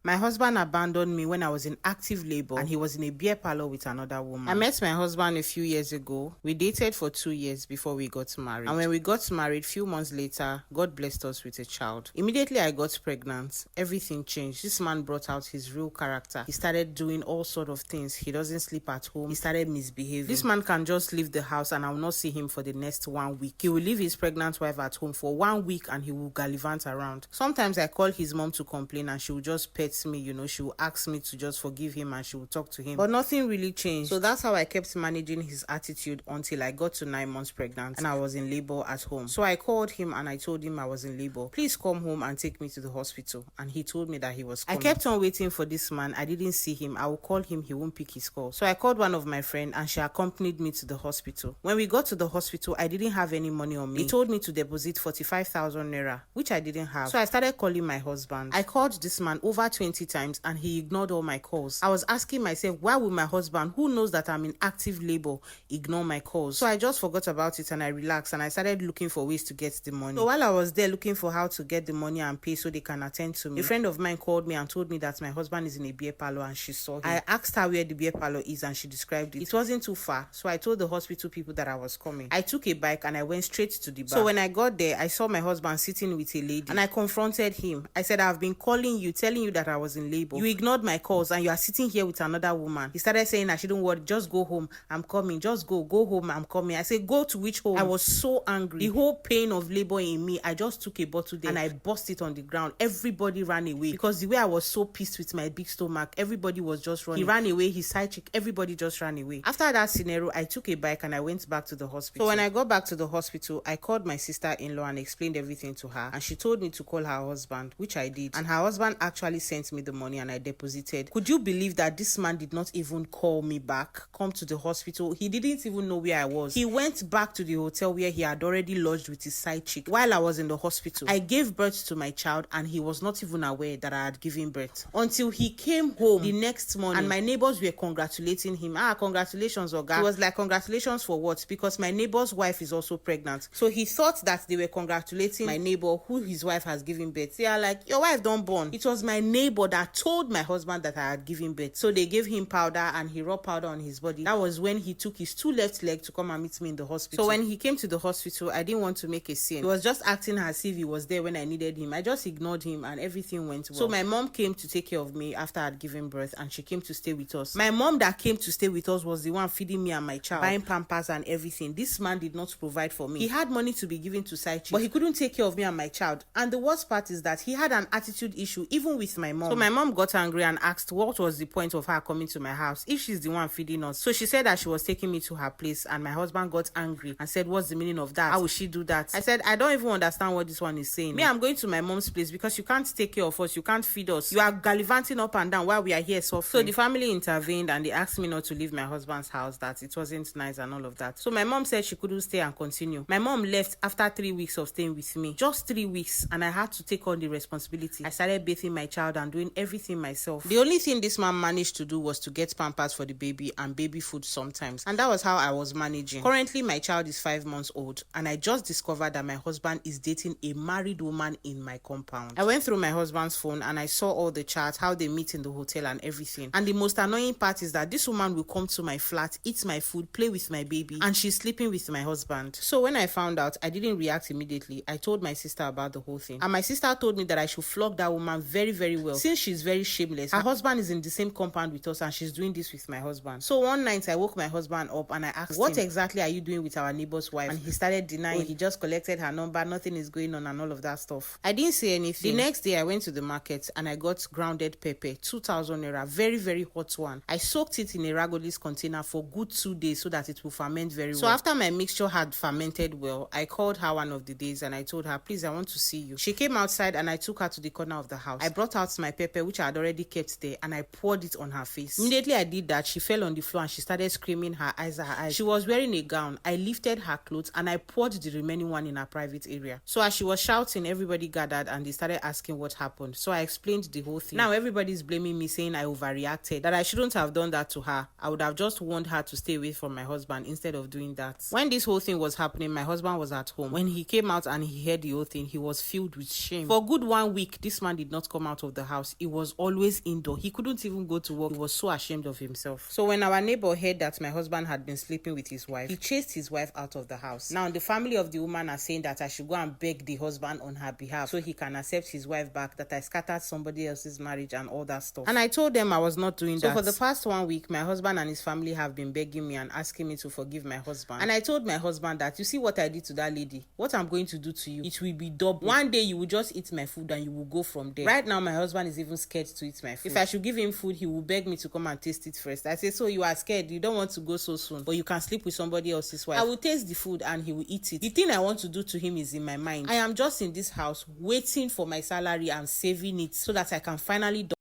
My husband abandoned me when I was in active labor and he was in a beer parlor with another woman. I met my husband a few years ago. We dated for 2 years before we got married. And when we got married, few months later, God blessed us with a child. Immediately I got pregnant. Everything changed. This man brought out his real character. He started doing all sort of things. He doesn't sleep at home. He started misbehaving. This man can just leave the house and I will not see him for the next 1 week. He will leave his pregnant wife at home for 1 week and he will gallivant around. Sometimes I call his mom to complain and she will just pet me, she will ask me to just forgive him and she will talk to him. But nothing really changed. So that's how I kept managing his attitude until I got to 9 months pregnant and I was in labor at home. So I called him and I told him I was in labor. Please come home and take me to the hospital. And he told me that he was coming. I kept on waiting for this man. I didn't see him. I will call him. He won't pick his call. So I called one of my friends and she accompanied me to the hospital. When we got to the hospital, I didn't have any money on me. He told me to deposit 45,000 naira, which I didn't have. So I started calling my husband. I called this man over 20 times and he ignored all my calls. I was asking myself, why would my husband, who knows that I'm in active labor, ignore my calls? So I just forgot about it and I relaxed and I started looking for ways to get the money. So while I was there looking for how to get the money and pay so they can attend to me, a friend of mine called me and told me that my husband is in a beer parlor and she saw him. I asked her where the beer parlor is and she described it. It wasn't too far, so I told the hospital people that I was coming. I took a bike and I went straight to the bar. So when I got there, I saw my husband sitting with a lady and I confronted him. I said, I've been calling you, telling you that I was in labor. You ignored my calls and you are sitting here with another woman. He started saying I shouldn't worry, just go home, I'm coming. Just go home, I'm coming. I said, go to which home? I was so angry. The whole pain of labor in me, I just took a bottle there and I burst it on the ground. Everybody ran away because the way I was so pissed with my big stomach, everybody was just running. He ran away, his side chick, everybody just ran away. After that scenario, I took a bike and I went back to the hospital. So when I got back to the hospital, I called my sister-in-law and explained everything to her and she told me to call her husband, which I did. And her husband actually sent me the money and I deposited. Could you believe that this man did not even call me back, come to the hospital? He didn't even know where I was. He went back to the hotel where he had already lodged with his side chick while I was in the hospital. I gave birth to my child and he was not even aware that I had given birth until he came home the next morning and my neighbors were congratulating him. Congratulations, Oga. He was like, congratulations for what? Because my neighbor's wife is also pregnant. So he thought that they were congratulating my neighbor who his wife has given birth. They are like, your wife don't born. It was my neighbor that told my husband that I had given birth. So they gave him powder and he rubbed powder on his body. That was when he took his 2 left legs to come and meet me in the hospital. So when he came to the hospital, I didn't want to make a scene. He was just acting as if he was there when I needed him. I just ignored him and everything went well. So my mom came to take care of me after I had given birth and she came to stay with us. My mom that came to stay with us was the one feeding me and my child, buying pampers and everything. This man did not provide for me. He had money to be given to side chicks, but he couldn't take care of me and my child. And the worst part is that he had an attitude issue even with my mom. So my mom got angry and asked what was the point of her coming to my house if she's the one feeding us. So she said that she was taking me to her place and my husband got angry and said, what's the meaning of that? How would she do that? I said, I don't even understand what this one is saying. Me, I'm going to my mom's place because you can't take care of us, you can't feed us, you are gallivanting up and down while we are here suffering. So the family intervened and they asked me not to leave my husband's house, that it wasn't nice and all of that. So my mom said she couldn't stay and continue. My mom left after 3 weeks of staying with me, just 3 weeks, and I had to take on the responsibility. I started bathing my child and doing everything myself. The only thing this man managed to do was to get pampers for the baby and baby food sometimes, and that was how I was managing. Currently my child is 5 months old and I just discovered that my husband is dating a married woman in my compound. I went through my husband's phone and I saw all the chats, how they meet in the hotel and everything. And the most annoying part is that this woman will come to my flat, eat my food, play with my baby, and she's sleeping with my husband. So when I found out, I didn't react immediately. I told my sister about the whole thing and my sister told me that I should flog that woman very, very well since she's very shameless. Her husband is in the same compound with us and she's doing this with my husband. So one night I woke my husband up and I asked him, what exactly are you doing with our neighbor's wife? And he started denying. He just collected her number, nothing is going on and all of that stuff. I didn't say anything. The next day I went to the market and I got grounded pepper, 2,000 naira, very, very hot one. I soaked it in a Ragolis container for good 2 days so that it will ferment very well. So after my mixture had fermented well, I called her one of the days and I told her, please, I want to see you. She came outside and I took her to the corner of the house. I brought out my pepper, which I had already kept there, and I poured it on her face. Immediately I did that, she fell on the floor and she started screaming her eyes. She was wearing a gown. I lifted her clothes and I poured the remaining one in her private area. So as she was shouting, everybody gathered and they started asking what happened. So I explained the whole thing. Now everybody's blaming me, saying I overreacted, that I shouldn't have done that to her. I would have just warned her to stay away from my husband instead of doing that. When this whole thing was happening, my husband was at home. When he came out and he heard the whole thing, he was filled with shame. For a good 1 week, this man did not come out of the house. house, he was always indoor. He couldn't even go to work. He was so ashamed of himself. So when our neighbor heard that my husband had been sleeping with his wife, he chased his wife out of the house. Now the family of the woman are saying that I should go and beg the husband on her behalf so he can accept his wife back, that I scattered somebody else's marriage and all that stuff. And I told them I was not doing that. So for the past 1 week, my husband and his family have been begging me and asking me to forgive my husband. And I told my husband that, you see what I did to that lady, what I'm going to do to you, it will be double. One day you will just eat my food and you will go from there. Right now my husband is even scared to eat my food. If I should give him food, he will beg me to come and taste it first. I say, so you are scared, you don't want to go so soon, but you can sleep with somebody else's wife. I will taste the food and he will eat it. The thing I want to do to him is in my mind. I am just in this house waiting for my salary and saving it so that I can finally